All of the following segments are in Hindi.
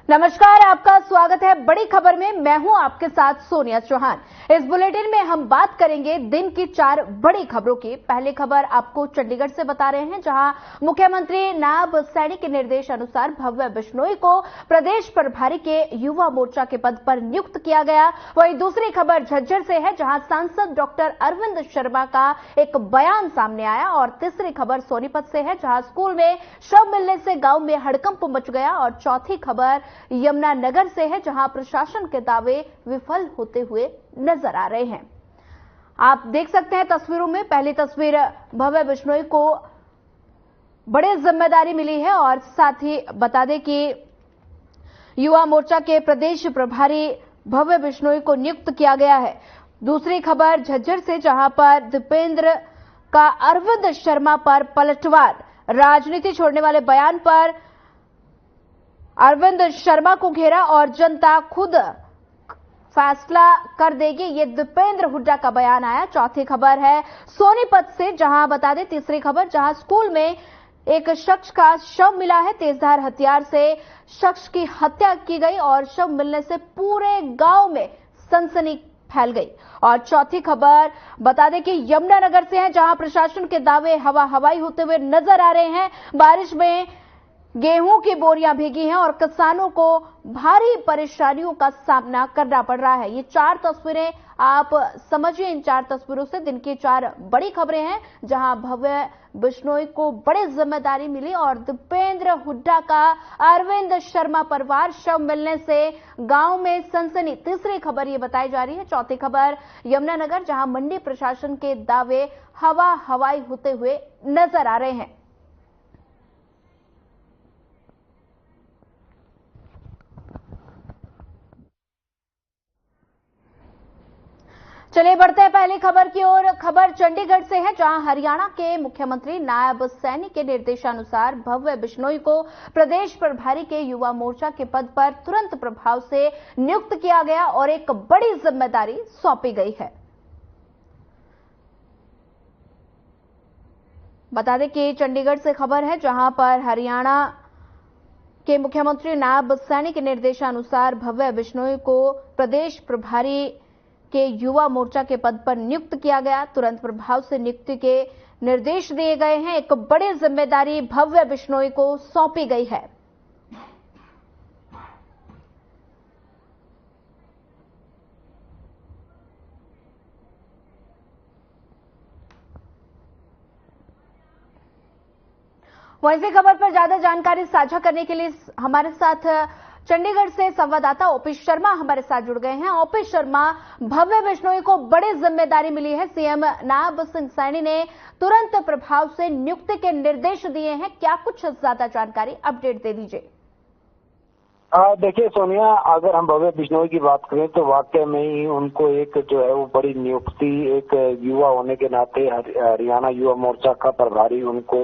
नमस्कार, आपका स्वागत है बड़ी खबर में। मैं हूं आपके साथ सोनिया चौहान। इस बुलेटिन में हम बात करेंगे दिन की 4 बड़ी खबरों की। पहली खबर आपको चंडीगढ़ से बता रहे हैं, जहां मुख्यमंत्री नायब सैनी के निर्देश अनुसार भव्य बिश्नोई को प्रदेश प्रभारी के युवा मोर्चा के पद पर नियुक्त किया गया। वहीं दूसरी खबर झज्जर से है, जहां सांसद डॉक्टर अरविंद शर्मा का एक बयान सामने आया। और तीसरी खबर सोनीपत से है, जहां स्कूल में शव मिलने से गांव में हड़कंप मच गया। और चौथी खबर यमुनानगर से है, जहां प्रशासन के दावे विफल होते हुए नजर आ रहे हैं। आप देख सकते हैं तस्वीरों में। पहली तस्वीर, भव्य बिश्नोई को बड़ी जिम्मेदारी मिली है और साथ ही बता दें कि युवा मोर्चा के प्रदेश प्रभारी भव्य बिश्नोई को नियुक्त किया गया है। दूसरी खबर झज्जर से, जहां पर दीपेंद्र का अरविंद शर्मा पर पलटवार। राजनीति छोड़ने वाले बयान पर अरविंद शर्मा को घेरा और जनता खुद फैसला कर देगी, ये दीपेंद्र हुड्डा का बयान आया। चौथी खबर है सोनीपत से, जहां बता दें तीसरी खबर, जहां स्कूल में एक शख्स का शव मिला है। तेजधार हथियार से शख्स की हत्या की गई और शव मिलने से पूरे गांव में सनसनी फैल गई। और चौथी खबर बता दें कि यमुनानगर से है, जहां प्रशासन के दावे हवा हवाई होते हुए नजर आ रहे हैं। बारिश में गेहूं की बोरियां भीगी हैं और किसानों को भारी परेशानियों का सामना करना पड़ रहा है। ये 4 तस्वीरें आप समझिए। इन 4 तस्वीरों से दिन की 4 बड़ी खबरें हैं, जहां भव्य बिश्नोई को बड़ी जिम्मेदारी मिली और दीपेंद्र हुड्डा का अरविंद शर्मा परिवार शव मिलने से गांव में सनसनी। तीसरी खबर ये बताई जा रही है। चौथी खबर यमुनानगर, जहां मंडी प्रशासन के दावे हवा हवाई होते हुए नजर आ रहे हैं। चलिए बढ़ते हैं पहली खबर की ओर। खबर चंडीगढ़ से है, जहां हरियाणा के मुख्यमंत्री नायब सैनी के निर्देशानुसार भव्य बिश्नोई को प्रदेश प्रभारी के युवा मोर्चा के पद पर तुरंत प्रभाव से नियुक्त किया गया और एक बड़ी जिम्मेदारी सौंपी गई है। बता दें कि चंडीगढ़ से खबर है, जहां पर हरियाणा के मुख्यमंत्री नायब सैनी के निर्देशानुसार भव्य बिश्नोई को प्रदेश प्रभारी के युवा मोर्चा के पद पर नियुक्त किया गया। तुरंत प्रभाव से नियुक्ति के निर्देश दिए गए हैं। एक बड़ी जिम्मेदारी भव्य बिश्नोई को सौंपी गई है। वैसी खबर पर ज्यादा जानकारी साझा करने के लिए हमारे साथ चंडीगढ़ से संवाददाता ओपी शर्मा हमारे साथ जुड़ गए हैं। ओपी शर्मा, भव्य बिश्नोई को बड़ी जिम्मेदारी मिली है। सीएम नायब सैनी ने तुरंत प्रभाव से नियुक्ति के निर्देश दिए हैं। क्या कुछ ज्यादा जानकारी, अपडेट दे दीजिए। देखिए सोनिया, अगर हम भव्य बिश्नोई की बात करें तो वाकई में ही उनको एक जो है वो बड़ी नियुक्ति, एक युवा होने के नाते हरियाणा युवा मोर्चा का प्रभारी उनको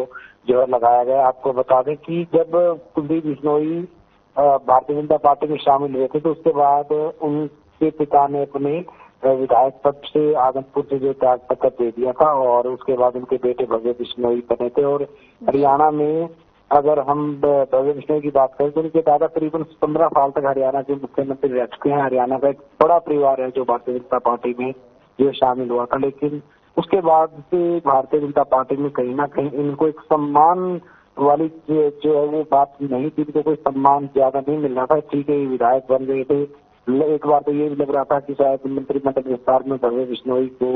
जो है लगाया गया। आपको बता दें कि जब कुलदीप बिश्नोई भारतीय जनता पार्टी में शामिल हुए थे, तो उसके बाद उनके पिता ने अपने विधायक पद से आगंतपुर से जो त्याग पत्र दे दिया था और उसके बाद उनके बेटे भव्य बिश्नोई बने थे। और हरियाणा में अगर हम भव्य बिश्नोई की बात करें तो उनके दादा करीबन 15 साल तक हरियाणा के मुख्यमंत्री रह चुके हैं। हरियाणा का एक बड़ा परिवार है जो भारतीय जनता पार्टी में जो शामिल हुआ था, लेकिन उसके बाद से भारतीय जनता पार्टी में कहीं ना कहीं इनको एक सम्मान वाली जो है वो बात नहीं थी, इनको कोई सम्मान ज्यादा नहीं मिल रहा था। ठीक है, विधायक बन गए थे, एक बार तो ये भी लग रहा था कि शायद मंत्रिमंडल विस्तार में भव्य बिश्नोई को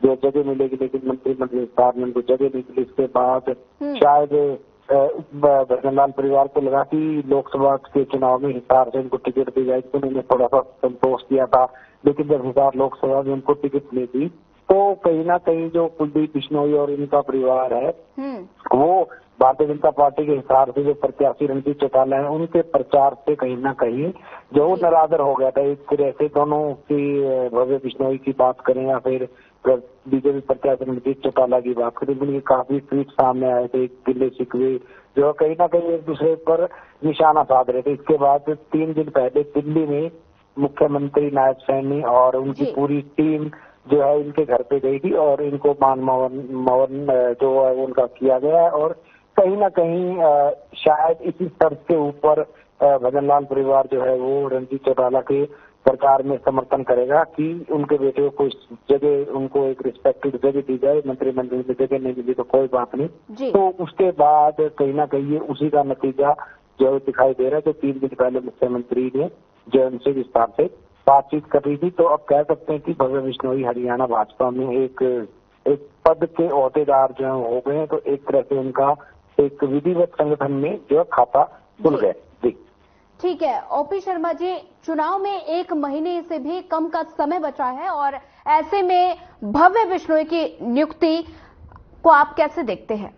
जो जगह मिलेगी, लेकिन मंत्रिमंडल विस्तार में उनको जगह नहीं मिली। इसके बाद शायद भजनलाल परिवार को लगा कि लोकसभा के चुनाव में हिसार से उनको टिकट दी जाएगी, तो उन्होंने थोड़ा सा संतोष किया था। लेकिन जब हिसार लोकसभा में उनको टिकट नहीं दी, तो कहीं ना कहीं जो कुलदीप बिश्नोई और इनका परिवार है वो भारतीय जनता पार्टी के हिसार से जो प्रत्याशी रणजीत चौटाला है उनके प्रचार से कहीं ना कहीं जो निरादर हो गया था। एक तरह से दोनों की, भव्य बिश्नोई की बात करें या फिर बीजेपी प्रत्याशी रणजीत चौटाला की बात करें, उनके काफी ट्वीट सामने आए थे, गिले शिकवे जो कहीं ना कहीं एक दूसरे पर निशाना साध रहे थे। इसके बाद 3 दिन पहले दिल्ली में मुख्यमंत्री नायब सैनी और उनकी पूरी टीम जो है इनके घर पे गई थी और इनको मान मवन जो है उनका किया गया है। और कहीं ना कहीं शायद इसी शर्त के ऊपर भजनलाल परिवार जो है वो रणजीत चौटाला के सरकार में समर्थन करेगा कि उनके बेटे को कोई जगह, उनको एक रिस्पेक्टेड जगह दी जाए। मंत्रिमंडल में जगह नहीं मिली तो कोई बात नहीं। तो उसके बाद कहीं ना कहीं ये उसी का नतीजा जो है दिखाई दे रहा है। जो 3 दिन पहले मुख्यमंत्री ने जो उनसे विस्तार से बातचीत कर रही थी, तो अब कह सकते हैं कि भव्य बिश्नोई हरियाणा भाजपा में एक पद के ओहदेदार जो हो गए हैं। तो एक तरह से उनका एक विधिवत संगठन में जो खाता खुल गए। जी ठीक है ओपी शर्मा जी, चुनाव में 1 महीने से भी कम का समय बचा है और ऐसे में भव्य बिश्नोई की नियुक्ति को आप कैसे देखते हैं?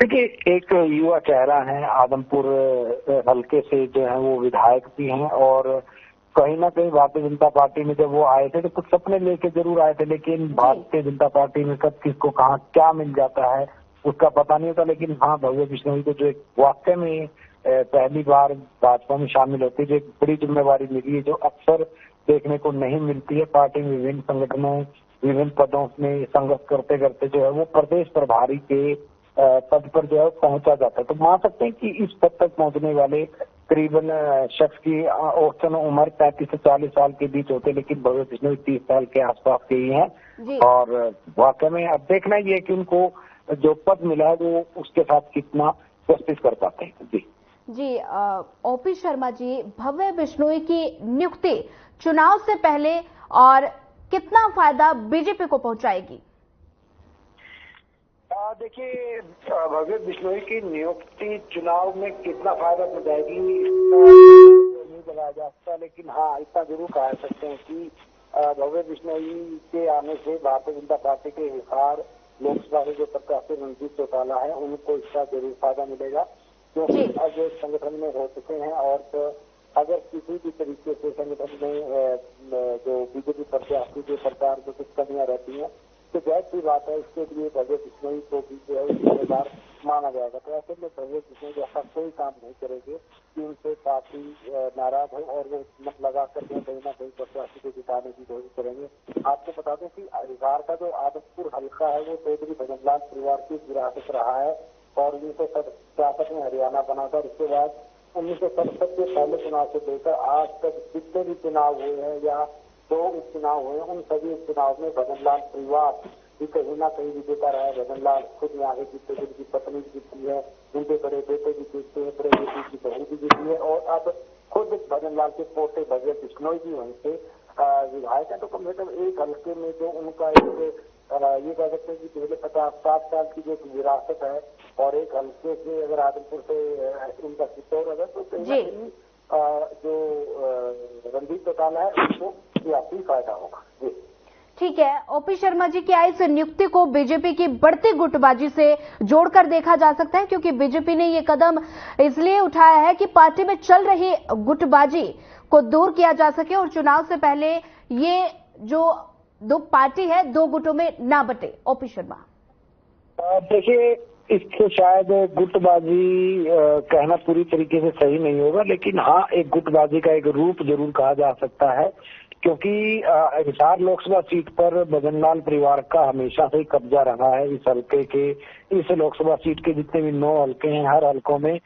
देखिए, एक युवा चेहरा है, आदमपुर हल्के से जो है वो विधायक भी हैं और कहीं ना कहीं भारतीय जनता पार्टी में जब वो आए थे तो कुछ सपने लेके जरूर आए थे, लेकिन भारतीय जनता पार्टी में कब किसको कहाँ क्या मिल जाता है उसका पता नहीं होता। लेकिन हाँ, भव्य बिश्नोई को जो एक वाकई में पहली बार भाजपा में शामिल होती है, जो एक बड़ी जिम्मेवारी मिली है, जो अक्सर देखने को नहीं मिलती है। पार्टी में विभिन्न संगठनों, विभिन्न पदों में संघर्ष करते करते जो है वो प्रदेश प्रभारी के पद पर जो है पहुंचा जाता है। तो मान सकते हैं कि इस पद तक पहुंचने वाले करीबन शख्स की औसतन उम्र 35 से 40 साल के बीच होते, लेकिन भव्य बिश्नोई 30 साल के आसपास के ही हैं। और वाकई में अब देखना ये है कि उनको जो पद मिला है वो उसके साथ कितना जस्टिस कर पाते हैं। जी ओपी शर्मा जी, भव्य बिश्नोई की नियुक्ति चुनाव से पहले और कितना फायदा बीजेपी को पहुंचाएगी? देखिए, भव्य बिश्नोई की नियुक्ति चुनाव में कितना फायदा पहुंचाएगी नहीं बताया जा सकता, लेकिन हाँ इतना जरूर कह सकते हैं कि भव्य बिश्नोई के आने से भारतीय जनता पार्टी के हिसार लोकसभा के जो प्रत्याशी रणजीत चौटाला है उनको इसका जरूर फायदा मिलेगा, क्योंकि अब संगठन में हो चुके हैं। और तो अगर किसी भी तरीके से संगठन में जो बीजेपी प्रत्याशी जो सरकार को कुछ कमियां रहती हैं तो जाहिर सी बात है इसके लिए भव्य बिश्नोई को भी जो है जिम्मेदार माना जाएगा। तो ऐसे में भव्य बिश्नोई ऐसा कोई काम नहीं करेंगे कि उनसे पार्टी नाराज हो और वो मत लगा करके कहीं ना कहीं प्रत्याशी को जिताने की कोशिश करेंगे। आपको बता दें कि हरिद्वार का जो आदमपुर हल्का है वो चौधरी भजनलाल परिवार की विरासत रहा है और 1967 में हरियाणा बना था। इसके बाद 1967 के पहले चुनाव से लेकर आज तक जितने भी चुनाव हुए हैं या 2 उपचुनाव हुए, उन सभी उपचुनाव में भजनलाल परिवार भी कहीं ना कहीं विजेता रहा है। भजनलाल खुद यहाँ के जीते, जिनकी पत्नी जीती है, उनके बड़े बेटे भी जीते हैं, बड़े बेटे की बहू भी जीती है और अब खुद भजनलाल के पोते भव्य बिश्नोई भी वहीं से विधायक है। तो कम से कम एक हल्के में जो उनका एक ये कह सकते हैं कि पहले 50-60 साल की जो विरासत है और एक हल्के से अगर आदमपुर से उनका किशोर अगर तो कहीं जो रणजीत चौटाला है उनको काफी फायदा होगा। जी ठीक है ओपी शर्मा जी, क्या इस नियुक्ति को बीजेपी की बढ़ती गुटबाजी से जोड़कर देखा जा सकता है? क्योंकि बीजेपी ने ये कदम इसलिए उठाया है कि पार्टी में चल रही गुटबाजी को दूर किया जा सके और चुनाव से पहले ये जो 2 पार्टी है 2 गुटों में ना बटे। ओपी शर्मा, देखिए, इसको शायद गुटबाजी कहना पूरी तरीके से सही नहीं होगा, लेकिन हाँ एक गुटबाजी का एक रूप जरूर कहा जा सकता है, क्योंकि हिसार लोकसभा सीट पर भजनलाल परिवार का हमेशा से कब्जा रहा है। इस हल्के के, इस लोकसभा सीट के जितने भी 9 हल्के हैं, हर हल्कों में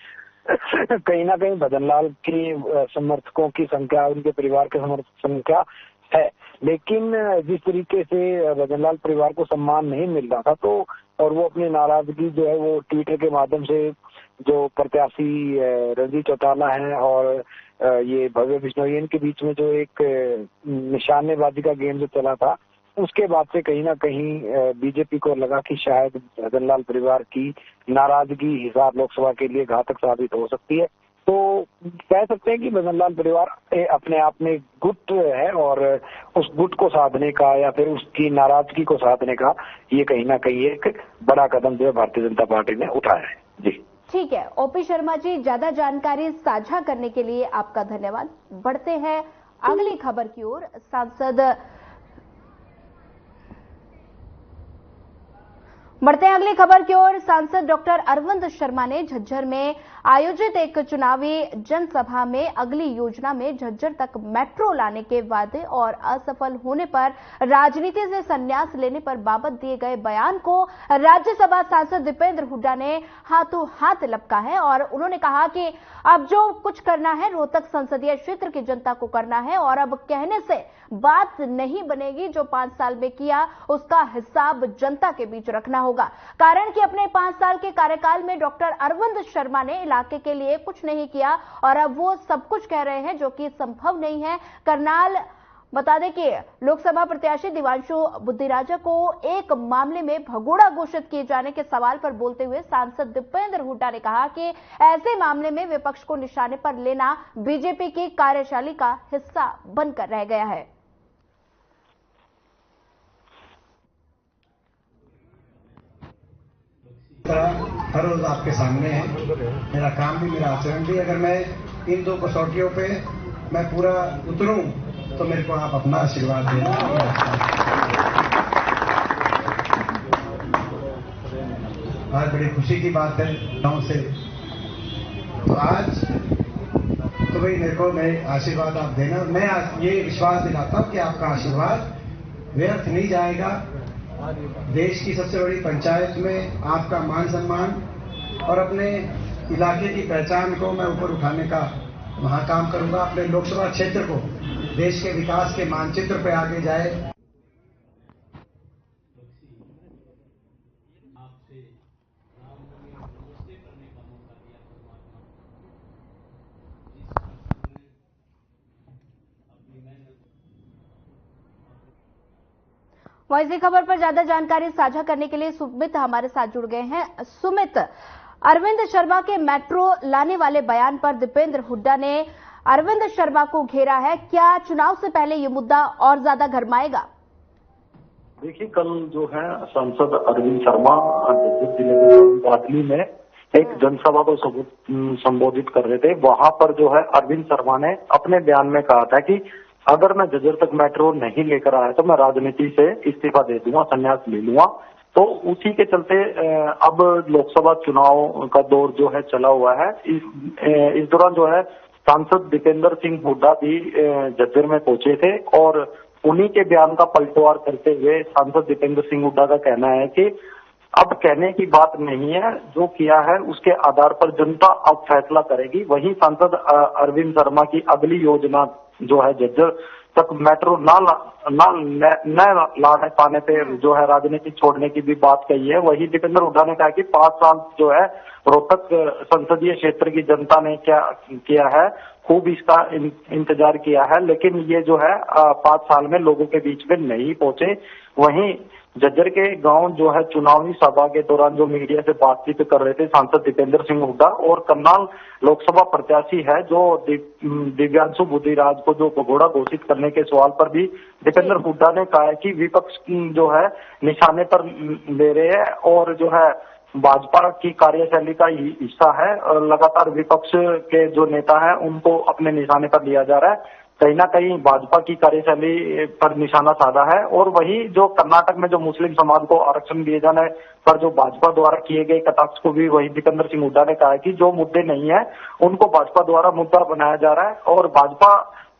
कहीं ना कहीं भजनलाल के समर्थकों की संख्या, उनके परिवार के समर्थक संख्या है। लेकिन जिस तरीके से भजनलाल परिवार को सम्मान नहीं मिल रहा था, तो और वो अपनी नाराजगी जो है वो ट्विटर के माध्यम से जो प्रत्याशी रणजीत चौटाला है और ये भव्य बिश्नोई इनके बीच में जो एक निशानेबाजी का गेम जो चला था, उसके बाद से कहीं ना कहीं बीजेपी को लगा कि शायद भजनलाल परिवार की नाराजगी हिसार लोकसभा के लिए घातक साबित हो सकती है। तो कह सकते हैं कि भजनलाल परिवार अपने आप में गुट है और उस गुट को साधने का या फिर उसकी नाराजगी को साधने का ये कहीं ना कहीं एक बड़ा कदम जो है भारतीय जनता पार्टी ने उठाया है। जी ठीक है ओपी शर्मा जी, ज्यादा जानकारी साझा करने के लिए आपका धन्यवाद। बढ़ते हैं अगली खबर की ओर। सांसद बढ़ते हैं अगली खबर की ओर। सांसद डॉक्टर अरविंद शर्मा ने झज्जर में आयोजित एक चुनावी जनसभा में अगली योजना में झज्जर तक मेट्रो लाने के वादे और असफल होने पर राजनीति से संन्यास लेने पर बाबत दिए गए बयान को राज्यसभा सांसद दीपेंद्र हुड्डा ने हाथों हाथ लपका है और उन्होंने कहा कि अब जो कुछ करना है रोहतक संसदीय क्षेत्र की जनता को करना है और अब कहने से बात नहीं बनेगी। जो 5 साल में किया उसका हिसाब जनता के बीच रखना होगा। कारण कि अपने 5 साल के कार्यकाल में डॉक्टर अरविंद शर्मा ने इलाके के लिए कुछ नहीं किया और अब वो सब कुछ कह रहे हैं जो कि संभव नहीं है। करनाल बता दें कि लोकसभा प्रत्याशी दिव्यांशु बुद्धिराजा को एक मामले में भगोड़ा घोषित किए जाने के सवाल पर बोलते हुए सांसद दीपेंद्र हुड्डा ने कहा कि ऐसे मामले में विपक्ष को निशाने पर लेना बीजेपी की कार्यशैली का हिस्सा बनकर रह गया है। हर रोज आपके सामने है, मेरा काम भी मेरा आचरण भी। अगर मैं इन 2 कसौटियों पे मैं पूरा उतरूं तो मेरे को आप अपना आशीर्वाद देना। आज बड़ी खुशी की बात है गांव से, तो आज तो भाई मेरे को मैं आशीर्वाद आप देना। मैं ये विश्वास दिलाता हूं कि आपका आशीर्वाद व्यर्थ नहीं जाएगा। देश की सबसे बड़ी पंचायत में आपका मान सम्मान और अपने इलाके की पहचान को मैं ऊपर उठाने का महाकाम करूंगा। अपने लोकसभा क्षेत्र को देश के विकास के मानचित्र पे आगे जाए। वहीं इसी खबर पर ज्यादा जानकारी साझा करने के लिए सुमित हमारे साथ जुड़ गए हैं। सुमित, अरविंद शर्मा के मेट्रो लाने वाले बयान पर दीपेंद्र हुड्डा ने अरविंद शर्मा को घेरा है। क्या चुनाव से पहले ये मुद्दा और ज्यादा गरमाएगा? देखिए, कल जो है सांसद अरविंद शर्मा जज्जर जिले के बादली में एक जनसभा को संबोधित कर रहे थे। वहां पर जो है अरविंद शर्मा ने अपने बयान में कहा था कि अगर मैं जज्जर तक मेट्रो नहीं लेकर आया तो मैं राजनीति से इस्तीफा दे दूंगा, संन्यास ले लूंगा। तो उसी के चलते अब लोकसभा चुनाव का दौर जो है चला हुआ है। इस दौरान जो है सांसद दीपेंद्र सिंह हुड्डा भी जज्जर में पहुंचे थे और उन्हीं के बयान का पलटवार करते हुए सांसद दीपेंद्र सिंह हुड्डा का कहना है कि अब कहने की बात नहीं है, जो किया है उसके आधार पर जनता अब फैसला करेगी। वहीं सांसद अरविंद शर्मा की अगली योजना जो है जज्जर तक मेट्रो न ला पाने पे जो है राजनीति छोड़ने की भी बात कही है। वही दीपेंद्र हुड्डा ने कहा कि 5 साल जो है रोहतक संसदीय क्षेत्र की जनता ने क्या किया है, खूब इसका इंतजार किया है, लेकिन ये जो है 5 साल में लोगों के बीच में नहीं पहुंचे। वहीं जज्जर के गांव जो है चुनावी सभा के दौरान जो मीडिया से बातचीत कर रहे थे सांसद दीपेंद्र सिंह हुड्डा और करनाल लोकसभा प्रत्याशी है जो दिव्यांशु बुद्धिराज को जो भगोड़ा घोषित करने के सवाल पर भी दीपेंद्र हुड्डा ने कहा है कि विपक्ष जो है निशाने पर ले रहे हैं और जो है भाजपा की कार्यशैली का हिस्सा है। लगातार विपक्ष के जो नेता है उनको अपने निशाने पर लिया जा रहा है। कहीं ना कहीं भाजपा की कार्यशैली पर निशाना साधा है। और वही जो कर्नाटक में जो मुस्लिम समाज को आरक्षण दिए जाने पर जो भाजपा द्वारा किए गए कटाक्ष को भी वही दीपेंद्र सिंह हुड्डा ने कहा है कि जो मुद्दे नहीं है उनको भाजपा द्वारा मुद्दा बनाया जा रहा है और भाजपा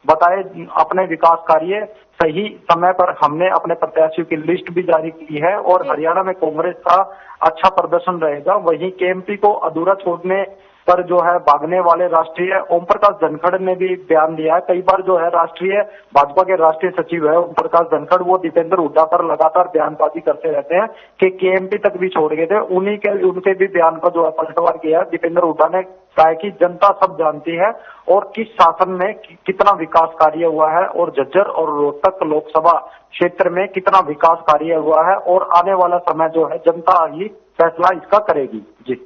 बताए अपने विकास कार्य सही समय पर। हमने अपने प्रत्याशियों की लिस्ट भी जारी की है और हरियाणा में कांग्रेस का अच्छा प्रदर्शन रहेगा। वहीं केएमपी को अधूरा छोड़ने पर जो है भागने वाले राष्ट्रीय ओम प्रकाश धनखड़ ने भी बयान दिया है। कई बार जो है राष्ट्रीय भाजपा के राष्ट्रीय सचिव है ओम प्रकाश धनखड़, वो दीपेंद्र हुड्डा पर लगातार बयानबाजी करते रहते हैं कि केएमपी तक भी छोड़ गए थे। उनके भी बयान का जो है पलटवार किया है। दीपेंद्र हुड्डा ने कहा कि जनता सब जानती है और किस शासन में कितना विकास कार्य हुआ है और झज्जर और रोहतक लोकसभा क्षेत्र में कितना विकास कार्य हुआ है और आने वाला समय जो है जनता ही फैसला इसका करेगी। जी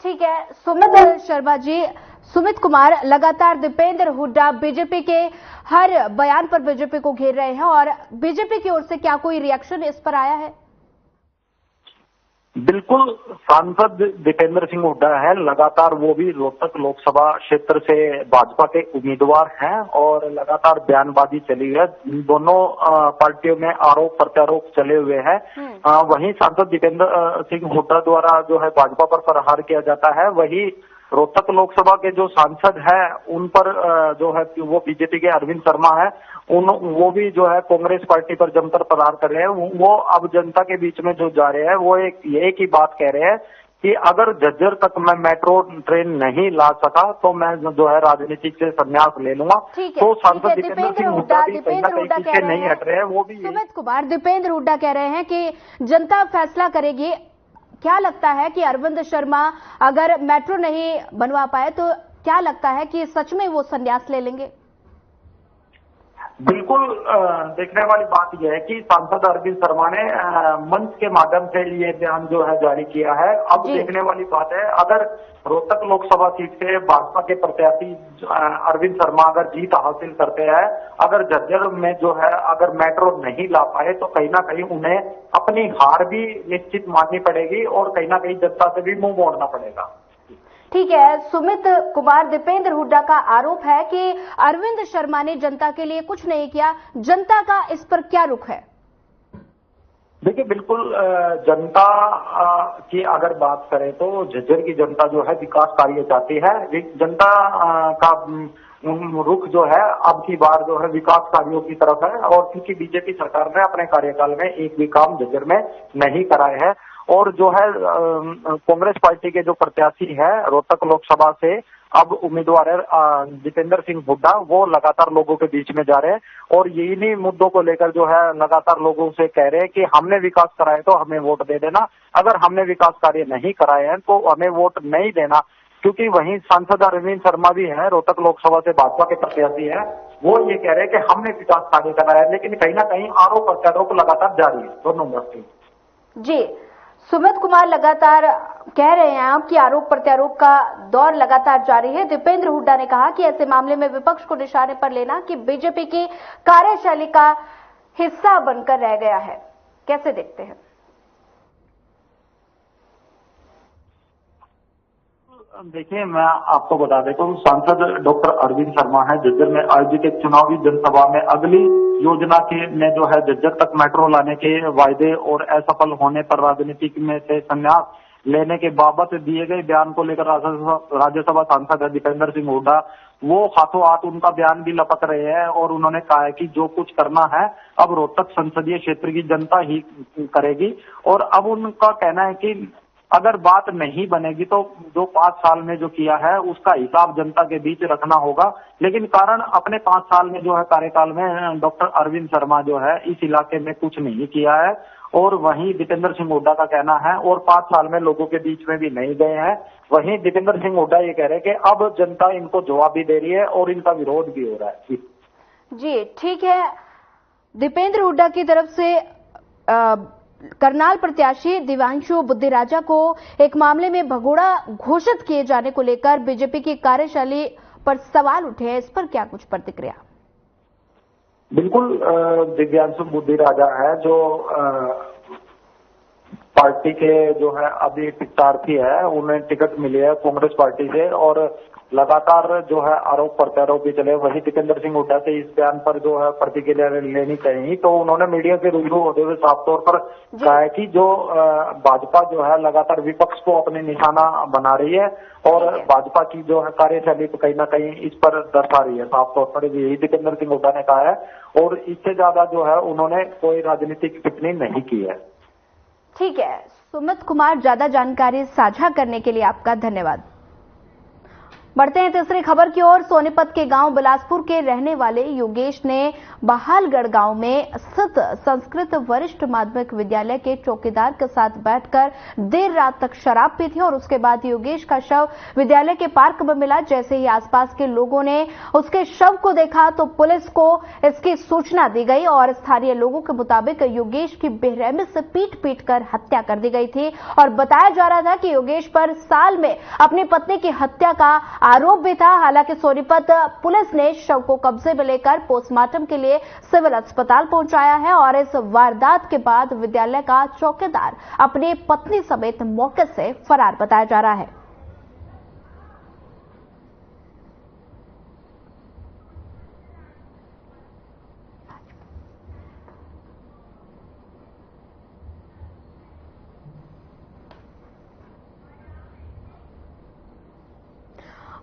ठीक है सुमित शर्मा जी। सुमित कुमार, लगातार दीपेंद्र हुड्डा बीजेपी के हर बयान पर बीजेपी को घेर रहे हैं और बीजेपी की ओर से क्या कोई रिएक्शन इस पर आया है? बिल्कुल, सांसद दीपेंद्र सिंह हुड्डा है, लगातार वो भी रोहतक लोकसभा क्षेत्र से भाजपा के उम्मीदवार हैं और लगातार बयानबाजी चली है। दोनों पार्टियों में आरोप प्रत्यारोप चले हुए हैं। वहीं सांसद दीपेंद्र सिंह हुड्डा द्वारा जो है भाजपा पर प्रहार किया जाता है, वही रोहतक लोकसभा के जो सांसद है उन पर जो है वो बीजेपी के अरविंद शर्मा है, वो भी जो है कांग्रेस पार्टी पर जमकर प्रहार कर रहे हैं। वो अब जनता के बीच में जो जा रहे हैं वो एक ही बात कह रहे हैं कि अगर झज्जर तक मैं मेट्रो ट्रेन नहीं ला सका तो मैं जो है राजनीति से संन्यास ले लूंगा। तो सांसद दीपेंद्र सिंह हुड्डा भी कहीं ना कहीं पीछे नहीं हट रहे हैं। वो भी सुमित कुमार, दीपेंद्र हुड्डा कह रहे हैं कि जनता फैसला करेगी। क्या लगता है कि अरविंद शर्मा अगर मेट्रो नहीं बनवा पाए तो क्या लगता है कि सच में वो संन्यास ले लेंगे? बिल्कुल, देखने वाली बात यह है कि सांसद अरविंद शर्मा ने मंच के माध्यम से ये बयान जो है जारी किया है। अब देखने वाली बात है, अगर रोहतक लोकसभा सीट से भाजपा के प्रत्याशी अरविंद शर्मा अगर जीत हासिल करते हैं, अगर झज्जर में जो है अगर मेट्रो नहीं ला पाए तो कहीं ना कहीं उन्हें अपनी हार भी निश्चित माननी पड़ेगी और कहीं ना कहीं जनता से भी मुंह मोड़ना पड़ेगा। ठीक है सुमित कुमार, दीपेंद्र हुड्डा का आरोप है कि अरविंद शर्मा ने जनता के लिए कुछ नहीं किया। जनता का इस पर क्या रुख है? देखिए, बिल्कुल जनता की अगर बात करें तो झज्जर की जनता जो है विकास कार्य चाहती है। जनता का रुख जो है अब की बार जो है विकास कार्यों की तरफ है और क्योंकि बीजेपी सरकार ने अपने कार्यकाल में एक भी काम झज्जर में नहीं कराए हैं और जो है कांग्रेस पार्टी के जो प्रत्याशी है रोहतक लोकसभा से अब उम्मीदवार है दीपेंद्र सिंह हुड्डा, वो लगातार लोगों के बीच में जा रहे हैं और इन्हीं मुद्दों को लेकर जो है लगातार लोगों से कह रहे हैं कि हमने विकास कराए तो हमें वोट दे देना, अगर हमने विकास कार्य नहीं कराए हैं तो हमें वोट नहीं देना। क्योंकि वहीं सांसद अरविंद शर्मा भी है, रोहतक लोकसभा से भाजपा के प्रत्याशी है, वो ये कह रहे हैं कि हमने विकास कार्य कराया है, लेकिन कहीं ना कहीं आरोप प्रत्यारोप लगातार जारी है दोनों दृष्टि। जी सुमित कुमार, लगातार कह रहे हैं आप कि आरोप प्रत्यारोप का दौर लगातार जारी है। दीपेंद्र हुड्डा ने कहा कि ऐसे मामले में विपक्ष को निशाने पर लेना कि बीजेपी की कार्यशैली का हिस्सा बनकर रह गया है। कैसे देखते हैं? देखिए, मैं आपको बता देता हूँ, सांसद डॉक्टर अरविंद शर्मा है, झज्जर में आयोजित एक चुनावी जनसभा में अगली योजना के में जो है झज्जर तक मेट्रो लाने के वायदे और असफल होने पर राजनीति में से संन्यास लेने के बाबत दिए गए बयान को लेकर राज्यसभा सांसद है दीपेंद्र सिंह हुड्डा, वो हाथों हाथ उनका बयान भी लपक रहे हैं और उन्होंने कहा है कि जो कुछ करना है अब रोहतक संसदीय क्षेत्र की जनता ही करेगी। और अब उनका कहना है कि अगर बात नहीं बनेगी तो जो 5 साल में जो किया है उसका हिसाब जनता के बीच रखना होगा। लेकिन कारण अपने 5 साल में जो है कार्यकाल में डॉक्टर अरविंद शर्मा जो है इस इलाके में कुछ नहीं किया है और वहीं दीपेंद्र सिंह हुड्डा का कहना है और 5 साल में लोगों के बीच में भी नहीं गए हैं। वहीं दीपेंद्र सिंह हुड्डा ये कह रहे हैं कि अब जनता इनको जवाब भी दे रही है और इनका विरोध भी हो रहा है। जी ठीक है, दीपेंद्र हुड्डा की तरफ से करनाल प्रत्याशी दिव्यांशु बुद्धिराजा को एक मामले में भगोड़ा घोषित किए जाने को लेकर बीजेपी की कार्यशैली पर सवाल उठे हैं। इस पर क्या कुछ प्रतिक्रिया? बिल्कुल, दिव्यांशु बुद्धिराजा है जो पार्टी के जो है अभी प्रत्याशी है, उन्हें टिकट मिली है कांग्रेस पार्टी से और लगातार जो है आरोप प्रत्यारोप भी चले। वही दीपेंद्र सिंह हुड्डा से इस बयान पर जो है प्रतिक्रिया लेनी चाहिए तो उन्होंने मीडिया से रूबरू होते हुए साफ तौर पर कहा है कि जो भाजपा जो है लगातार विपक्ष को अपने निशाना बना रही है और भाजपा की जो है कार्यशैली कहीं ना कहीं इस पर दर्शा रही है। साफ तौर पर यही दीपेंद्र सिंह हुड्डा ने कहा है और इससे ज्यादा जो है उन्होंने कोई राजनीतिक टिप्पणी नहीं की है। ठीक है सुमित कुमार, ज्यादा जानकारी साझा करने के लिए आपका धन्यवाद। बढ़ते हैं तीसरी खबर की ओर। सोनीपत के गांव बिलासपुर के रहने वाले योगेश ने बहालगढ़ गांव में स्थित संस्कृत वरिष्ठ माध्यमिक विद्यालय के चौकीदार के साथ बैठकर देर रात तक शराब पी थी और उसके बाद योगेश का शव विद्यालय के पार्क में मिला। जैसे ही आसपास के लोगों ने उसके शव को देखा तो पुलिस को इसकी सूचना दी गई और स्थानीय लोगों के मुताबिक योगेश की बेरहमी से पीट कर हत्या कर दी गई थी और बताया जा रहा था कि योगेश पर साल में अपनी पत्नी की हत्या का आरोप भी था। हालांकि सोनीपत पुलिस ने शव को कब्जे में लेकर पोस्टमार्टम के लिए सिविल अस्पताल पहुंचाया है और इस वारदात के बाद विद्यालय का चौकीदार अपनी पत्नी समेत मौके से फरार बताया जा रहा है।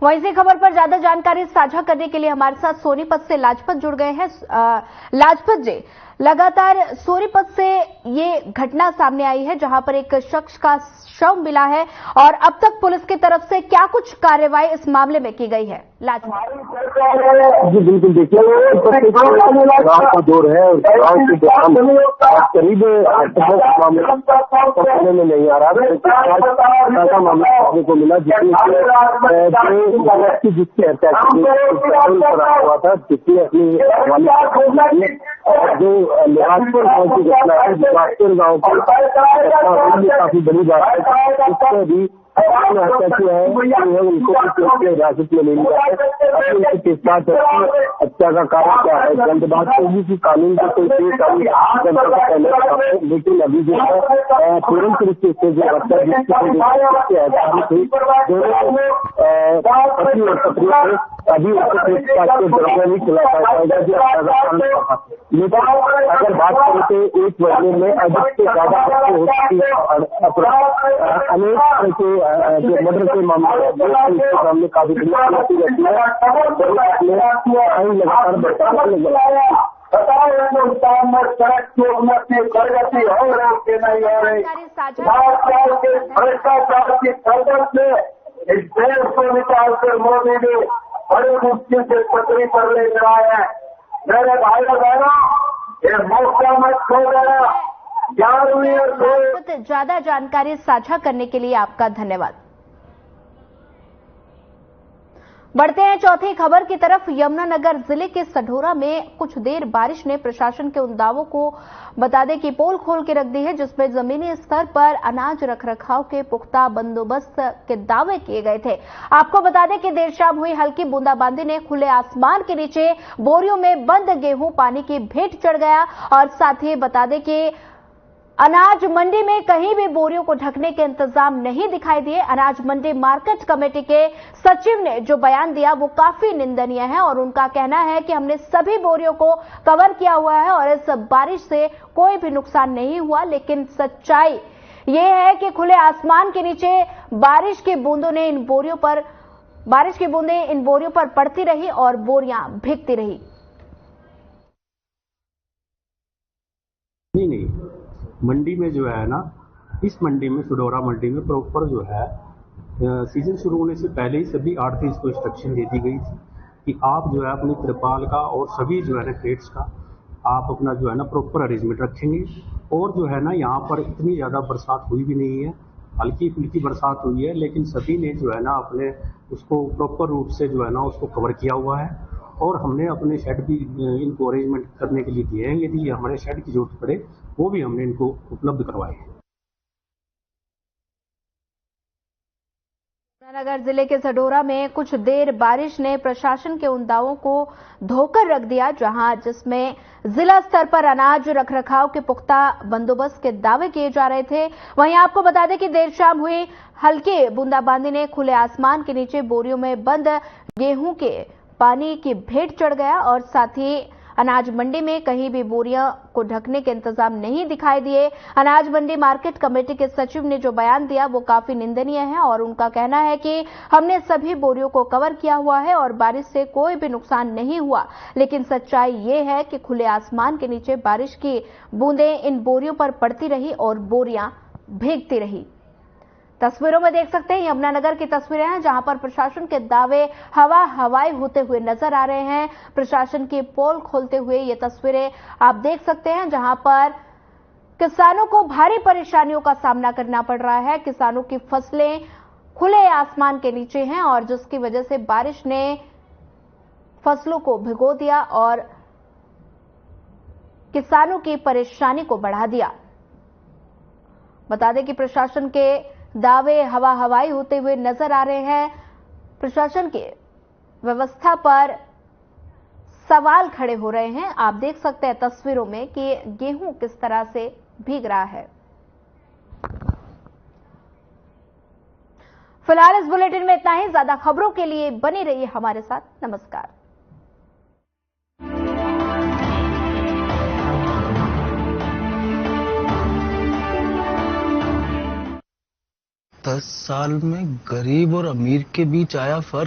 वहीं इसी खबर पर ज्यादा जानकारी साझा करने के लिए हमारे साथ सोनीपत से लाजपत जुड़ गए हैं। लाजपत जी, लगातार सोनीपत से ये घटना सामने आई है जहां पर एक शख्स का शव मिला है और अब तक पुलिस की तरफ से क्या कुछ कार्रवाई इस मामले में की गई है? लाजपत जी बिल्कुल, देखिए गाँव का दौर है और गाँव के करीब मामले में नहीं आ रहा ऐसा मामला देखने को मिला जिसकी हत्या हुआ था, जिसने अपनी जो लिहाजपुर गाँव की घटना है, लिहाजपुर गाँव की काफी बड़ी बात है। इससे भी हत्या किया है, उनको हिरासत में ले लिया है। हत्या का कारण क्या है, जल्द बात होगी कि कानून का कोई पहले, लेकिन अभी जो है तुरंत तरीके से जो हत्या थी पति और पत्नी अभी नहीं खिला पाएगा। लेकिन अगर बात करें तो एक महीने में अधिक से ज्यादा अनेक तरह के जो मर्डर के मामले काफी रहती है, लगातार भ्रष्टाचार की खबर से इस देश को निकाल कर मोदी ने बड़ी मुश्किल से पटरी पर ले जाया है। मेरे भाई बहनों, ये मौका मत खो देना। ज्यादा जानकारी साझा करने के लिए आपका धन्यवाद। बढ़ते हैं चौथी खबर की तरफ। यमुनानगर जिले के सढौरा में कुछ देर बारिश ने प्रशासन के उन दावों को बता दें कि पोल खोल के रख दी है जिसमें जमीनी स्तर पर अनाज रखरखाव के पुख्ता बंदोबस्त के दावे किए गए थे। आपको बता दें कि देर शाम हुई हल्की बूंदाबांदी ने खुले आसमान के नीचे बोरियों में बंद गेहूं पानी की भेंट चढ़ गया और साथ ही बता दें कि अनाज मंडी में कहीं भी बोरियों को ढकने के इंतजाम नहीं दिखाई दिए। अनाज मंडी मार्केट कमेटी के सचिव ने जो बयान दिया वो काफी निंदनीय है और उनका कहना है कि हमने सभी बोरियों को कवर किया हुआ है और इस बारिश से कोई भी नुकसान नहीं हुआ, लेकिन सच्चाई ये है कि खुले आसमान के नीचे बारिश की बूंदें इन बोरियों पर पड़ती रही और बोरियां भीगती रही। नहीं, मंडी में जो है ना, इस मंडी में सढौरा मंडी में प्रॉपर जो है सीजन शुरू होने से पहले ही सभी आढ़ती को इंस्ट्रक्शन दे दी गई थी कि आप जो है अपनी तिरपाल का और सभी जो है ना क्रेट्स का आप अपना जो है ना प्रॉपर अरेंजमेंट रखेंगे। और जो है ना यहाँ पर इतनी ज़्यादा बरसात हुई भी नहीं है, हल्की फुल्की बरसात हुई है, लेकिन सभी ने जो है ना अपने उसको प्रॉपर रूप से जो है ना उसको कवर किया हुआ है। और हमने अपने शेड भी इनको अरेंजमेंट करने के लिए दिए हैं, यदि हमारे शेड की जरूरत पड़े वो भी हमने इनको उपलब्ध करवाए हैं। यमुनानगर जिले के सढौरा में कुछ देर बारिश ने प्रशासन के उन दावों को धोकर रख दिया जिसमें जिला स्तर पर अनाज रखरखाव के पुख्ता बंदोबस्त के दावे किए जा रहे थे। वहीं आपको बता दें कि देर शाम हुई हल्की बूंदाबांदी ने खुले आसमान के नीचे बोरियों में बंद गेहूं के पानी की भेंट चढ़ गया और साथ ही अनाज मंडी में कहीं भी बोरियां को ढकने के इंतजाम नहीं दिखाई दिए। अनाज मंडी मार्केट कमेटी के सचिव ने जो बयान दिया वो काफी निंदनीय है और उनका कहना है कि हमने सभी बोरियों को कवर किया हुआ है और बारिश से कोई भी नुकसान नहीं हुआ, लेकिन सच्चाई ये है कि खुले आसमान के नीचे बारिश की बूंदें इन बोरियों पर पड़ती रही और बोरियां भीगती रही। तस्वीरों में देख सकते हैं यमुनानगर की तस्वीरें हैं जहां पर प्रशासन के दावे हवाई होते हुए नजर आ रहे हैं। प्रशासन की पोल खोलते हुए ये तस्वीरें आप देख सकते हैं जहां पर किसानों को भारी परेशानियों का सामना करना पड़ रहा है। किसानों की फसलें खुले आसमान के नीचे हैं और जिसकी वजह से बारिश ने फसलों को भिगो दिया और किसानों की परेशानी को बढ़ा दिया। बता दें कि प्रशासन के दावे हवाई होते हुए नजर आ रहे हैं। प्रशासन के व्यवस्था पर सवाल खड़े हो रहे हैं। आप देख सकते हैं तस्वीरों में कि गेहूं किस तरह से भीग रहा है। फिलहाल इस बुलेटिन में इतना ही। ज्यादा खबरों के लिए बने रहिए हमारे साथ। नमस्कार। 10 साल में गरीब और अमीर के बीच आया फर्क